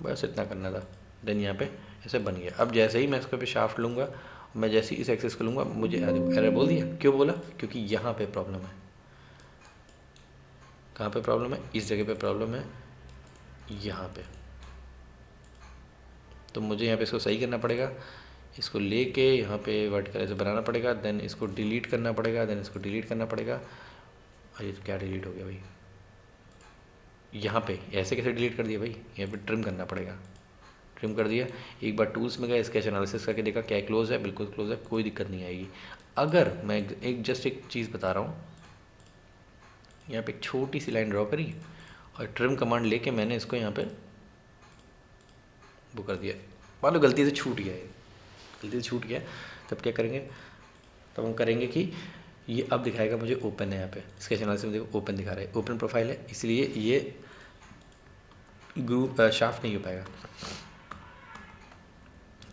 बस इतना करना था। देन यहाँ पे ऐसे बन गया। अब जैसे ही मैं इसके पे शाफ्ट लूँगा, मैं जैसे ही इस एक्सेस को लूँगा, मुझे एरर बोल दिया। क्यों बोला? क्योंकि यहाँ पे प्रॉब्लम है। कहाँ पे प्रॉब्लम है? इस जगह पे प्रॉब्लम है, यहाँ पे। तो मुझे यहाँ पे इसको सही करना पड़ेगा, इसको लेके यहाँ पे वर्ड कलर से बनाना पड़ेगा, देन इसको डिलीट करना पड़ेगा, देन इसको डिलीट करना पड़ेगा। अरे तो क्या डिलीट हो गया भाई? यहाँ पे ऐसे कैसे डिलीट कर दिया भाई? यहाँ पे ट्रिम करना पड़ेगा। ट्रिम कर दिया। एक बार टूल्स में गया, स्केच एनालिसिस करके देखा क्या क्लोज है, बिल्कुल क्लोज है, कोई दिक्कत नहीं आएगी। अगर मैं एक जस्ट एक चीज़ बता रहा हूँ, यहाँ पे एक छोटी सी लाइन ड्रॉ करी और ट्रिम कमांड लेके मैंने इसको यहाँ पे वो कर दिया, मान लो गलती से छूट गया है, गलती से छूट गया, तब क्या करेंगे? तब हम करेंगे कि ये अब दिखाएगा मुझे ओपन है, यहाँ पे स्केच एनालिसिस में देखो ओपन दिखा रहा है, ओपन प्रोफाइल है, इसलिए ये ग्रुप शाफ्ट नहीं हो पाएगा।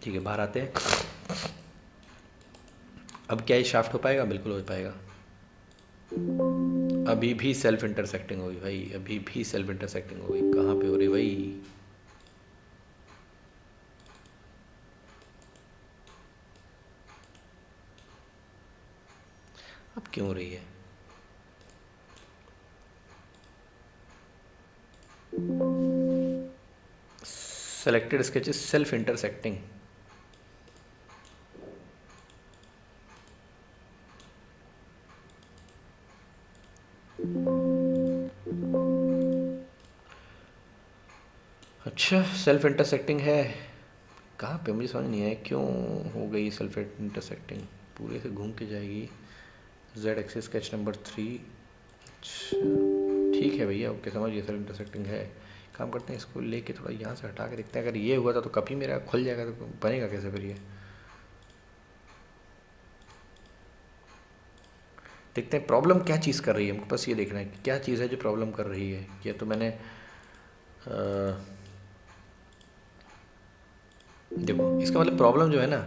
ठीक है, बाहर आते हैं। अब क्या ये शाफ्ट हो पाएगा? बिल्कुल हो पाएगा। अभी भी सेल्फ इंटरसेक्टिंग होगी भाई, अभी भी सेल्फ इंटरसेक्टिंग होगी। कहाँ पे हो रही भाई? अब क्यों हो रही है? Selected sketches self intersecting. अच्छा, सेल्फ इंटरसेक्टिंग है कहाँ पे? मुझे समझ नहीं आया क्यों हो गई सेल्फ इंटरसेक्टिंग, पूरे से घूम के जाएगी। Z axis sketch number 3। अच्छा ठीक है भैया, ओके समझ गया, सेल्फ इंटरसेक्टिंग है। काम करते हैं, इसको लेके थोड़ा यहाँ से हटा के देखते हैं। अगर ये हुआ था तो कभी मेरा खुल जाएगा, तो बनेगा कैसे फिर ये? देखते हैं प्रॉब्लम क्या चीज़ कर रही है, हमको बस ये देखना है कि क्या चीज़ है जो प्रॉब्लम कर रही है। ये तो मैंने देखो इसका मतलब प्रॉब्लम जो है ना,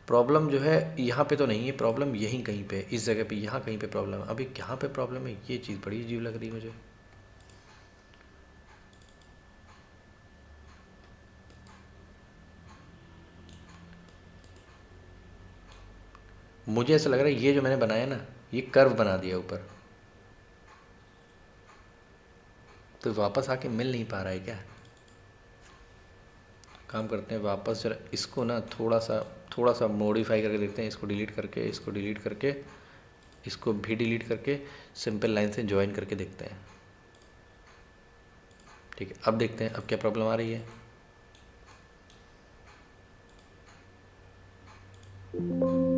प्रॉब्लम जो है यहाँ पे तो नहीं है, प्रॉब्लम यहीं कहीं पे, इस जगह पे, यहाँ कहीं पे प्रॉब्लम है। अभी यहाँ पे प्रॉब्लम है, ये चीज़ बड़ी अजीब लग रही है मुझे। मुझे ऐसा लग रहा है ये जो मैंने बनाया ना, ये कर्व बना दिया ऊपर, तो वापस आके मिल नहीं पा रहा है क्या? काम करते हैं, वापस जरा इसको ना थोड़ा सा मॉडिफाई करके देखते हैं। इसको डिलीट करके, इसको डिलीट करके, इसको भी डिलीट करके, सिंपल लाइन से ज्वाइन करके देखते हैं। ठीक है, अब देखते हैं अब क्या प्रॉब्लम आ रही है।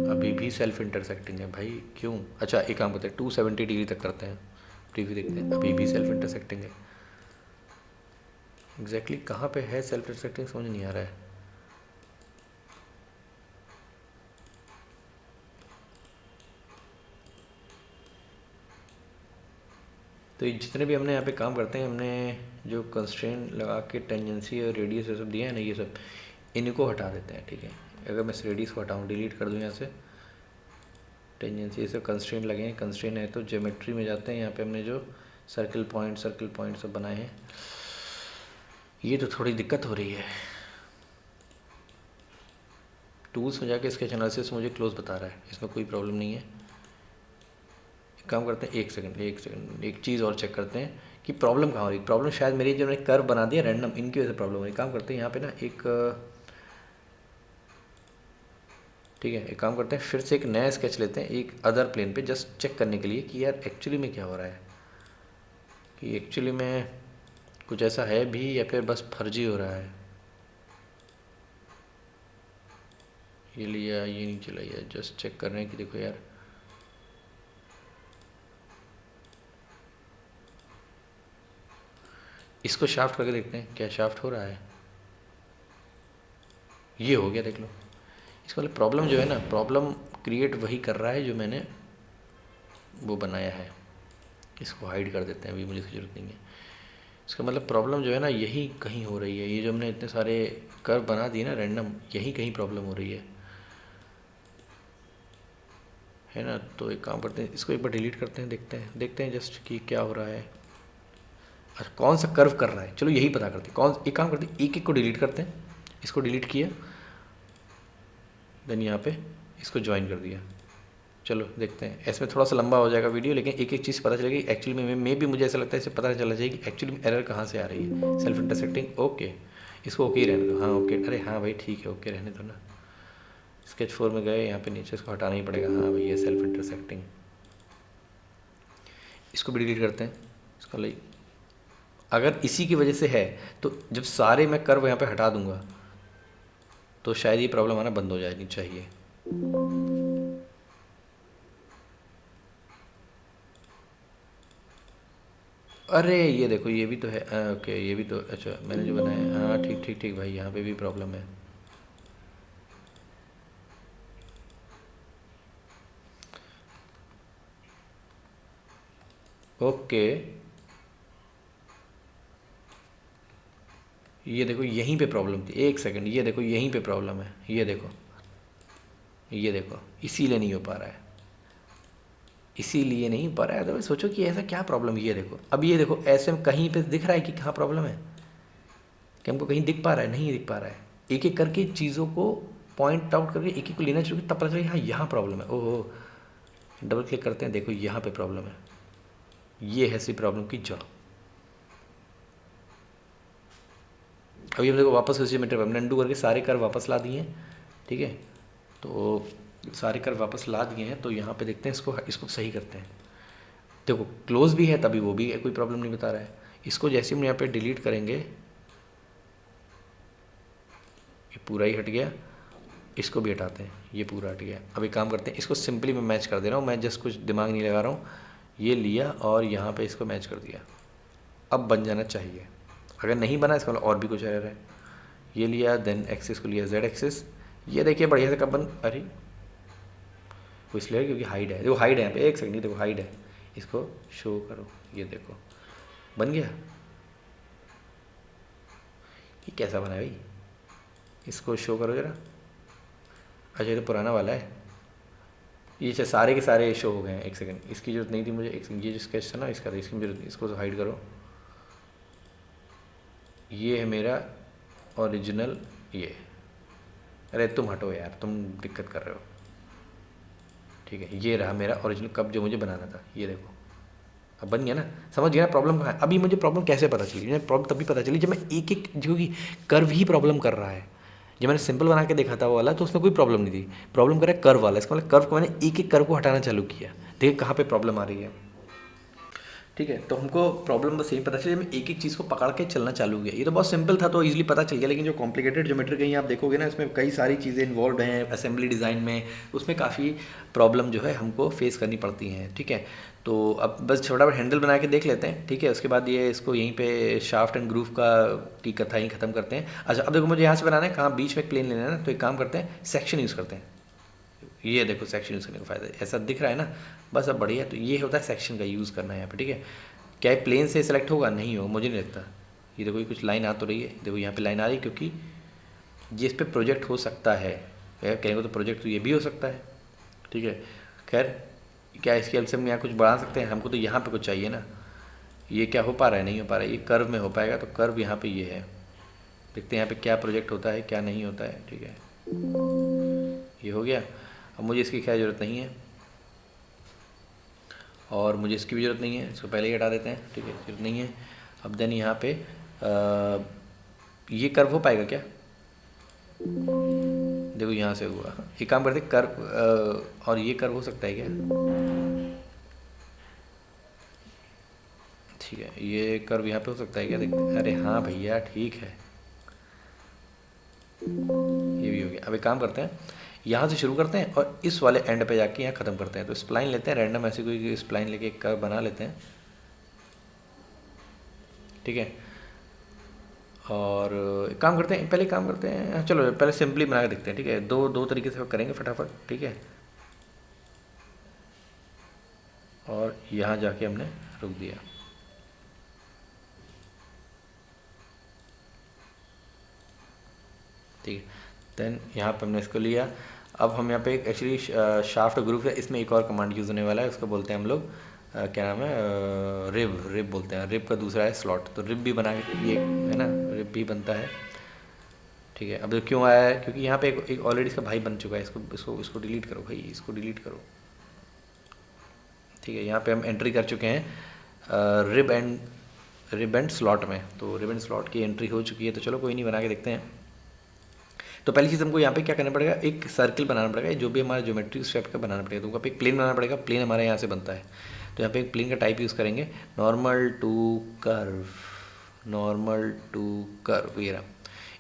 अभी भी सेल्फ इंटरसेक्टिंग है भाई, क्यों? अच्छा एक काम करते हैं, 270 डिग्री तक करते हैं, प्रीव्यू देखते हैं। अभी भी सेल्फ इंटरसेक्टिंग है। एग्जैक्टली कहाँ पे है सेल्फ इंटरसेक्टिंग, समझ नहीं आ रहा है। तो ये जितने भी हमने यहाँ पे काम करते हैं, हमने जो कंस्ट्रेंट लगा के टेंजेंसी और रेडियस ये सब दिया है ना, ये सब इनको हटा देते हैं। ठीक है, अगर मैं इस रेडियस को हटाऊँ, डिलीट कर दूँ यहाँ से, टेंजेंसी ये सब कंस्ट्रेंट लगे हैं। कंस्ट्रेंट है तो ज्योमेट्री में जाते हैं, यहाँ पे हमने जो सर्कल पॉइंट सब बनाए हैं, ये तो थोड़ी दिक्कत हो रही है। टूल्स में जाके स्केच एनालिसिस मुझे क्लोज बता रहा है, इसमें कोई प्रॉब्लम नहीं है। एक काम करते हैं, एक सेकंड, एक चीज़ और चेक करते हैं कि प्रॉब्लम कहाँ हो रही है। प्रॉब्लम शायद मेरी जो मैंने कर्व बना दिया रैंडम, इनकी वजह से प्रॉब्लम हो रही है। काम करते हैं यहाँ पे ना एक, ठीक है, एक काम करते हैं, फिर से एक नया स्केच लेते हैं एक अदर प्लेन पे, जस्ट चेक करने के लिए कि यार एक्चुअली में क्या हो रहा है, कि एक्चुअली में कुछ ऐसा है भी या फिर बस फर्जी हो रहा है। ये लिया, ये नहीं चला यार, जस्ट चेक कर रहे हैं कि देखो यार इसको शाफ्ट करके देखते हैं क्या शाफ्ट हो रहा है। ये हो गया, देख लो। इसका मतलब प्रॉब्लम जो है ना, प्रॉब्लम क्रिएट वही कर रहा है जो मैंने वो बनाया है। इसको हाइड कर देते हैं, अभी मुझे इसकी ज़रूरत नहीं है। इसका मतलब प्रॉब्लम जो है ना यही कहीं हो रही है, ये जो हमने इतने सारे कर्व बना दिए ना रैंडम, यही कहीं प्रॉब्लम हो रही है ना। तो एक काम करते हैं, इसको एक बार डिलीट करते हैं, देखते हैं जस्ट कि क्या हो रहा है। अच्छा, कौन सा कर्व कर रहा है, चलो यही पता करते हैं। एक काम करते हैं, एक एक को डिलीट करते हैं। इसको डिलीट किया, देन यहाँ पे इसको ज्वाइन कर दिया। चलो देखते हैं, इसमें थोड़ा सा लंबा हो जाएगा वीडियो, लेकिन एक एक चीज़ पता चलेगी। एक्चुअली में भी मुझे ऐसा लगता है इसे पता चलना चाहिए कि एक्चुअली में एरर कहाँ से आ रही है। सेल्फ इंटरसेक्टिंग, ओके, इसको ओके ही रहने दो। हाँ ओके, अरे हाँ भाई ठीक है, ओके रहने दो ना। स्केच 4 में गए, यहाँ पे नीचे इसको हटाना ही पड़ेगा। हाँ भैया सेल्फ इंटरसेक्टिंग, इसको भी डिलीट करते हैं। इसको लाइक अगर इसी की वजह से है तो जब सारे मैं कर्व यहाँ पे हटा दूंगा तो शायद ये प्रॉब्लम आना बंद हो जानी चाहिए। अरे ये देखो, ये भी तो है। ओके, ये भी तो, अच्छा मैंने जो बनाया है, हाँ ठीक ठीक ठीक भाई, यहाँ पे भी प्रॉब्लम है। ओके, ये देखो यहीं पे प्रॉब्लम थी, एक सेकंड, ये देखो यहीं पे प्रॉब्लम है, ये देखो, ये देखो, इसीलिए नहीं हो पा रहा है, इसीलिए नहीं हो पा रहा है। तो सोचो कि ऐसा क्या प्रॉब्लम, ये देखो, अब ये देखो ऐसे में कहीं पे दिख रहा है कि कहाँ प्रॉब्लम है, कि हमको कहीं दिख पा रहा है, नहीं दिख पा रहा है। एक एक करके चीज़ों को पॉइंट आउट करके एक एक को लेना चाहिए, तब पता चले हाँ यहाँ प्रॉब्लम है। ओहो, डबल क्लिक करते हैं, देखो यहाँ पे प्रॉब्लम है, ये है सी प्रॉब्लम की जड़। अभी हम देखो वापस उसी मीटर पर हमने अंडू करके सारे कर वापस ला दिए हैं, ठीक है। तो सारे कर वापस ला दिए हैं, तो यहाँ पे देखते हैं, इसको इसको सही करते हैं। देखो क्लोज भी है, तभी वो भी कोई प्रॉब्लम नहीं बता रहा है। इसको जैसे हम यहाँ पे डिलीट करेंगे, ये पूरा ही हट गया। इसको भी हटाते हैं, ये पूरा हट गया। अब एक काम करते हैं, इसको सिंपली मैं मैच कर दे रहा हूँ, मैं जस्ट कुछ दिमाग नहीं लगा रहा हूँ। ये लिया और यहाँ पे इसको मैच कर दिया, अब बन जाना चाहिए। अगर नहीं बना इसका मतलब और भी कुछ एरर है। ये लिया, देन एक्सिस को लिया, जेड एक्सिस, ये देखिए बढ़िया से कब बन, अरे वो इसलिए क्योंकि हाइड है, देखो हाइड है यहाँ पे, एक सेकंड, देखो हाइड है, इसको शो करो, ये देखो बन गया। ये कैसा बना है भाई, इसको शो करो जरा। अच्छा ये तो पुराना वाला है, ये अच्छा सारे के सारे शो हो गए हैं। एक सेकंड, इसकी जरूरत नहीं थी मुझे, एक सेकंड, ये जो स्केच था ना इसका, इसकी जरूरत नहीं, इसको तो हाइड करो। ये है मेरा ओरिजिनल, ये, अरे तुम हटो यार, तुम दिक्कत कर रहे हो, ठीक है। ये रहा मेरा ओरिजिनल कप जो मुझे बनाना था, ये देखो अब बन गया ना। समझ गया ना प्रॉब्लम कहाँ है। अभी मुझे प्रॉब्लम कैसे पता चली, मुझे प्रॉब्लम तभी पता चली जब मैं एक एक, जो कि कर्व ही प्रॉब्लम कर रहा है। जब मैंने सिंपल बना के देखा था वो वाला, तो उसमें कोई प्रॉब्लम नहीं थी, प्रॉब्लम कर रहा है कर्व वाला। इसका मतलब कर्व को मैंने एक एक कर्व को हटाना चालू किया, देखिए कहाँ पे प्रॉब्लम आ रही है, ठीक है। तो हमको प्रॉब्लम बस यही पता चली, मैं एक एक चीज़ को पकड़ के चलना चालू किया। ये तो बहुत सिंपल था तो इजीली पता चल गया, लेकिन जो कॉम्प्लिकेटेड ज्योमेट्री कहीं आप देखोगे ना, इसमें कई सारी चीज़ें इन्वॉल्व हैं असेंबली डिज़ाइन में, उसमें काफ़ी प्रॉब्लम जो है हमको फेस करनी पड़ती हैं, ठीक है। तो अब बस छोटा बड़ा हैंडल बना के देख लेते हैं, ठीक है। उसके बाद ये इसको यहीं पे शाफ्ट एंड ग्रूव का की कथा ही ख़त्म करते हैं। अच्छा अब देखो मुझे यहाँ से बनाना है, कहाँ बीच में प्लेन लेना है ना, तो एक काम करते हैं, सेक्शन यूज़ करते हैं। ये देखो सेक्शन यूज़ करने का फ़ायदा ऐसा दिख रहा है ना, बस अब बढ़िया। तो ये होता है सेक्शन का यूज़ करना है यहाँ पे, ठीक है। क्या ये प्लेन से सिलेक्ट होगा, नहीं होगा, मुझे नहीं लगता। ये देखो ये कुछ लाइन आ तो रही है, देखो यहाँ पे लाइन आ रही है, क्योंकि ये इस पर प्रोजेक्ट हो सकता है, कहेंगे तो प्रोजेक्ट तो ये भी हो सकता है, ठीक है। खैर क्या इसकी हेल्प से हम यहाँ कुछ बढ़ा सकते हैं, हमको तो यहाँ पे कुछ चाहिए ना। ये क्या हो पा रहा है, नहीं हो पा रहा है, ये कर्व में हो पाएगा, तो कर्व यहाँ पे ये है। देखते हैं यहाँ पे क्या प्रोजेक्ट होता है क्या नहीं होता है, ठीक है। ये हो गया। अब मुझे इसकी क्या ज़रूरत नहीं है, और मुझे इसकी भी ज़रूरत नहीं है, इसको पहले ही हटा देते हैं, ठीक है, ज़रूरत नहीं है। अब देन यहाँ पे ये कर्व हो पाएगा क्या, देखो यहाँ से हुआ। एक काम करते कर्व, और ये कर्व हो सकता है क्या, ठीक है, ये कर्व यहाँ पे हो सकता है क्या, देखते हैं। अरे हाँ भैया ठीक है, ये भी हो गया। अब एक काम करते हैं, यहाँ से शुरू करते हैं और इस वाले एंड पे जाके यहाँ ख़त्म करते हैं। तो स्प्लाइन लेते हैं, रैंडम ऐसी कोई स्प्लाइन लेके एक कर्व बना लेते हैं, ठीक है। और एक काम करते हैं, पहले काम करते हैं, चलो पहले सिंपली बना के देखते हैं, ठीक है। दो दो तरीके से करेंगे फटाफट, ठीक है। और यहाँ जाके हमने रुक दिया, ठीक है। देन यहाँ पे हमने इसको लिया। अब हम यहाँ पे एक्चुअली शाफ्ट ग्रुप है, इसमें एक और कमांड यूज़ होने वाला है, उसको बोलते हैं हम लोग क्या नाम है, रिब रिब बोलते हैं। रिब का दूसरा है स्लॉट, तो रिब भी बना के ये है ना, रिब भी बनता है, ठीक है। अब क्यों आया है, क्योंकि यहाँ पे एक ऑलरेडी इसका भाई बन चुका है, इसको इसको इसको डिलीट करो भाई, इसको डिलीट करो, ठीक है। यहाँ पे हम एंट्री कर चुके हैं रिब एंड स्लॉट में, तो रिब एंड स्लॉट की एंट्री हो चुकी है। तो चलो कोई नहीं, बना के देखते हैं। तो पहली चीज़ हमको यहाँ पे क्या करना पड़ेगा, एक सर्किल बनाना पड़ेगा, जो भी हमारा ज्योमेट्रिक शेप का बनाना पड़ेगा। तो वहाँ पे एक प्लेन बनाना पड़ेगा, प्लेन हमारे यहाँ से बनता है। तो यहाँ पे एक प्लेन का टाइप यूज़ करेंगे, normal to curve, normal to curve, ये रहा।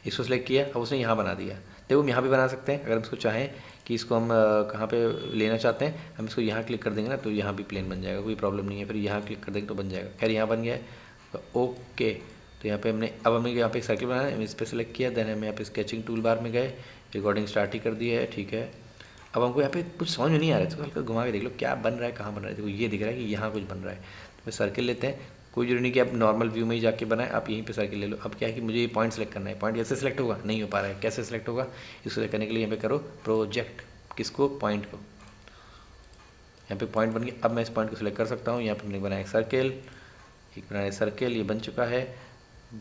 इसको सिलेक्ट किया, अब उसने यहाँ बना दिया। देखो हम यहाँ भी बना सकते हैं, अगर हम इसको चाहें कि इसको हम कहाँ पे लेना चाहते हैं, हम इसको यहाँ क्लिक कर देंगे ना, तो यहाँ भी प्लेन बन जाएगा, कोई प्रॉब्लम नहीं है। फिर यहाँ क्लिक कर देंगे तो बन जाएगा। खैर यहाँ बन गया है, तो ओके। तो यहाँ पे हमने यहाँ पे एक सर्किल बनाया है, इस पर सेलेक्ट किया। देन हम यहाँ पे स्केचिंग टूल बार में गए, रिकॉर्डिंग स्टार्ट ही कर दी है, ठीक है। अब हमको यहाँ पे कुछ समझ में नहीं आ रहा है, तो हल्का घुमा के देख लो क्या बन रहा है, कहाँ बन रहा है। देखो ये दिख रहा है कि यहाँ कुछ बन रहा है। तो सर्किल लेते हैं, कोई जरूरी नहीं कि आप नॉर्मल व्यू में ही जाके बनाएं, आप यहीं पे सर्किल ले लो। अब क्या है कि मुझे ये पॉइंट सेलेक्ट करना है, पॉइंट कैसे सेलेक्ट होगा, नहीं हो पा रहा है, कैसे सेलेक्ट होगा। इसको सेलेक्ट करने के लिए यहाँ पे करो प्रोजेक्ट, किसको, पॉइंट को। यहाँ पे पॉइंट बन गया। अब मैं इस पॉइंट को सिलेक्ट कर सकता हूँ। यहाँ पे हमने बनाया एक सर्किल, एक बनाया सर्किल, ये बन चुका है।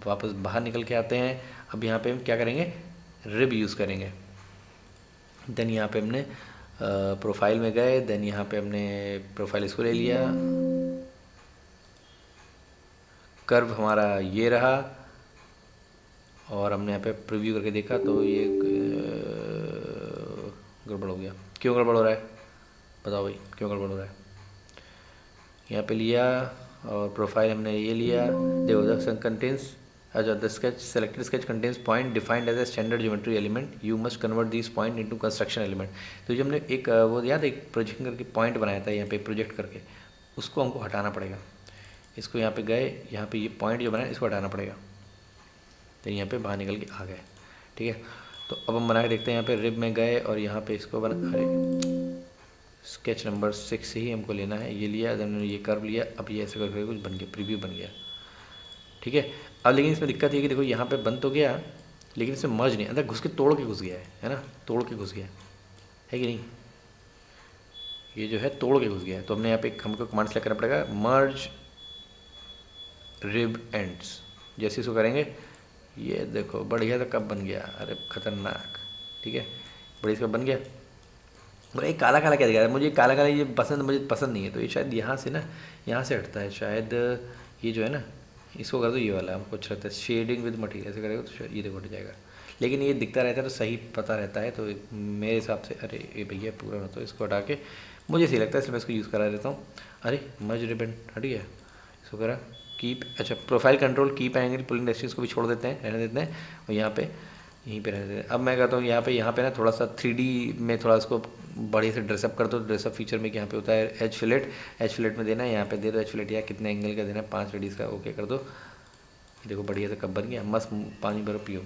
वापस बाहर निकल के आते हैं। अब यहाँ पे हम क्या करेंगे, रिब यूज़ करेंगे। देन यहाँ पे हमने प्रोफाइल में गए, देन यहाँ पे हमने प्रोफाइल इसको ले लिया, कर्व हमारा ये रहा। और हमने यहाँ पे प्रीव्यू करके देखा तो ये गड़बड़ हो गया। क्यों गड़बड़ हो रहा है बताओ भाई, क्यों गड़बड़ हो रहा है। यहाँ पे लिया और प्रोफाइल हमने ये लिया। देखो द कंटेंस, अच्छा the sketch selected sketch contains point defined as a standard geometry element, you must convert this point into construction element. तो जो हमने एक वो याद एक प्रोजेक्शन करके पॉइंट बनाया था यहाँ पे प्रोजेक्ट करके, उसको हमको हटाना पड़ेगा। इसको यहाँ पे गए, यहाँ पे ये पॉइंट जो बनाया इसको हटाना पड़ेगा। तो यहाँ पे बाहर निकल के आ गए, ठीक है। तो अब हम बना के देखते हैं। यहाँ पे रिब में गए और यहाँ पे इसको बना, अरे स्केच नंबर 6 ही हमको लेना है, ये लिया, देन ये कर्व लिया। अब ये ऐसे करके कुछ बन गया, प्रीव्यू बन गया, ठीक है। अब लेकिन इसमें दिक्कत ये कि देखो यहाँ पे बन तो गया, लेकिन इसमें मर्ज नहीं, अंदर घुस के तोड़ के घुस गया है ना, तोड़ के घुस गया है कि नहीं, ये जो है तोड़ के घुस गया है। तो हमने यहाँ पे हमको कमांड सेलेक्ट करना पड़ेगा, मर्ज रिब एंड्स। जैसे इसको करेंगे, ये देखो बढ़िया सा कब बन गया, अरे खतरनाक, ठीक है, बढ़िया सा बन गया। और ये काला काला क्या दिखा रहा है मुझे, काला काला ये मुझे पसंद नहीं है। तो ये शायद यहाँ से ना, यहाँ से हटता है शायद, ये जो है ना, इसको कर दो ये वाला, हमको अच्छा लगता है शेडिंग विद मटीरियल, ऐसे करेगा तो ये देखो हट जाएगा। लेकिन ये दिखता रहता है तो सही पता रहता है, तो मेरे हिसाब से, अरे ये भैया पूरा ना, तो इसको हटा के मुझे सही लगता है इसलिए मैं इसको यूज़ करा देता हूँ। अरे मर्ज रिबन हट गया, इसको करा कीप, अच्छा profile control keep angle pulling distance को भी छोड़ देते हैं, रहने देते हैं। और यहाँ पे यहीं पे रहने देते हैं। अब मैं कहता हूँ यहाँ पे ना थोड़ा सा 3D में थोड़ा इसको बढ़िया से ड्रेसअप कर दो। ड्रेसअप फीचर में यहाँ पे होता है एज फिलेट में देना है, यहाँ पे दे दो एज फिलेट, या कितने एंगल का देना है, 5 रेडियस का, ओके कर दो। देखो बढ़िया से कब बन गया, मस्त, पानी भरो पियो।